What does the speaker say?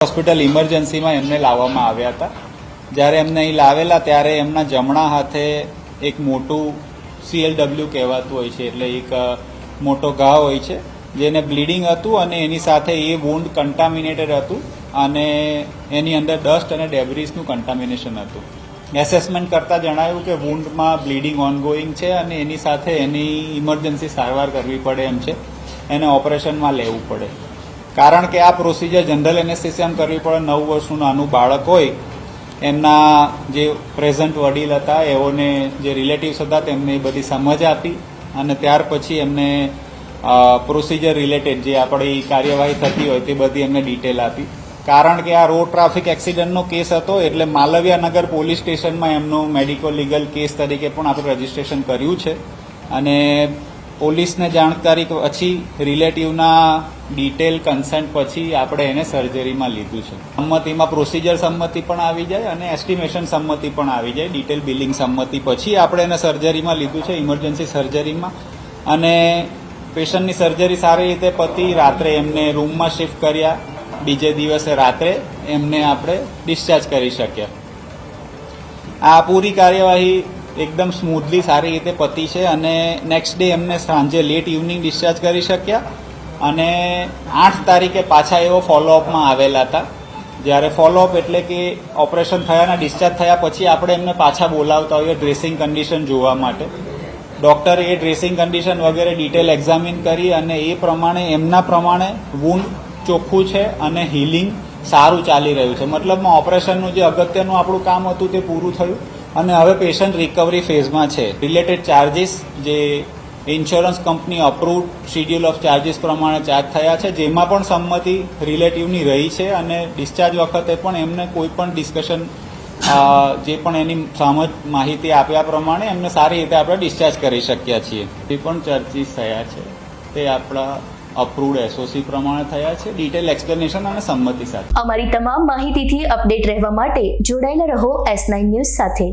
Hospital ઇમરજન્સીમાં એમને લાવવામાં આવ્યા હતા. જ્યારે એમને અહીં લાવેલા ત્યારે એમના જમણા હાથે એક મોટું CLW કહેવાતું હોય છે, એટલે એક મોટો ઘા હોય છે જેને બ્લીડિંગ હતું અને એની સાથે એ વૂન્ડ કન્ટામિનેટેડ હતું અને એની અંદર ડસ્ટ અને ડેબ્રીસનું કન્ટામિનેશન હતું. એસેસમેન્ટ કરતાં જણાવ્યું કે વૂન્ડમાં બ્લીડિંગ ઓનગોઈંગ છે અને એની સાથે એની ઇમરજન્સી સારવાર કરવી પડે એમ છે, એને ઓપરેશનમાં લેવું પડે. કારણ કે આ પ્રોસિજર જનરલ એનેસ્થેસિયામાં કરવી પડે. 9 વર્ષનું નાનું બાળક હોય, એમના જે પ્રેઝન્ટ વડીલ હતા એઓને જે રિલેટિવ્સ હતા તેમને એ બધી સમજ આપી અને ત્યાર પછી એમને પ્રોસિજર રિલેટેડ જે આપણી કાર્યવાહી થતી હોય તે બધી એમને ડિટેલ આપી. કારણ કે આ રોડ ટ્રાફિક એક્સિડન્ટનો કેસ હતો એટલે માલવિયાનગર પોલીસ સ્ટેશનમાં એમનું મેડિકો લીગલ કેસ તરીકે પણ આપણે રજીસ્ટ્રેશન કર્યું છે અને પોલીસને જાણકારી પછી રિલેટિવના ડિટેલ કન્સન્ટ પછી આપણે એને સર્જરીમાં લીધું છે. સંમતિમાં પ્રોસિજર સંમતિ પણ આવી જાય અને એસ્ટિમેશન સંમતિ પણ આવી જાય. ડિટેલ બિલિંગ સંમતિ પછી આપણે એને સર્જરીમાં લીધું છે, ઇમરજન્સી સર્જરીમાં. અને પેશન્ટની સર્જરી સારી રીતે પતી. રાત્રે એમને રૂમમાં શિફ્ટ કર્યા. બીજે દિવસે રાત્રે એમને આપણે ડિસ્ચાર્જ કરી શક્યા. આ પૂરી કાર્યવાહી એકદમ સ્મૂથલી સારી રીતે પતી છે અને નેક્સ્ટ ડે એમને સાંજે લેટ ઇવનિંગ ડિસ્ચાર્જ કરી શક્યા અને 8 તારીખે પાછા એવો ફોલોઅપમાં આવેલા હતા. જ્યારે ફોલોઅપ એટલે કે ઓપરેશન થયાના ડિસ્ચાર્જ થયા પછી આપણે એમને પાછા બોલાવતા હોઈએ ડ્રેસિંગ કન્ડિશન જોવા માટે. ડૉક્ટરે એ ડ્રેસિંગ કન્ડિશન વગેરે ડિટેલ એક્ઝામિન કરી અને એ પ્રમાણે એમના પ્રમાણે વૂન્ડ ચોખ્ખું છે અને હિલિંગ સારું ચાલી રહ્યું છે. મતલબમાં ઓપરેશનનું જે અગત્યનું આપણું કામ હતું તે પૂરું થયું અને હવે પેશન્ટ રિકવરી ફેઝમાં છે. રિલેટેડ ચાર્જીસ જે insurance company approved schedule of charges પ્રમાણે ચાર્જ થયા છે, જેમાં પણ સંમતિ રિલેટિવની રહી છે અને ડિસ્ચાર્જ વખતે પણ એમને કોઈ પણ ડિસ્કશન જે પણ એની સમજ માહિતી આપ્યા પ્રમાણે એમને સારી રીતે આપણે ડિસ્ચાર્જ કરી શક્યા છીએ. જે પણ ચાર્જીસ થયા છે તે આપણા અપ્રૂવડ SOC પ્રમાણે થયા છે, ડિટેલ એક્સપ્લેનેશન અને સંમતિ સાથે. અમારી તમામ માહિતીથી અપડેટ રહેવા માટે જોડાયેલા રહો S9 ન્યૂઝ સાથે.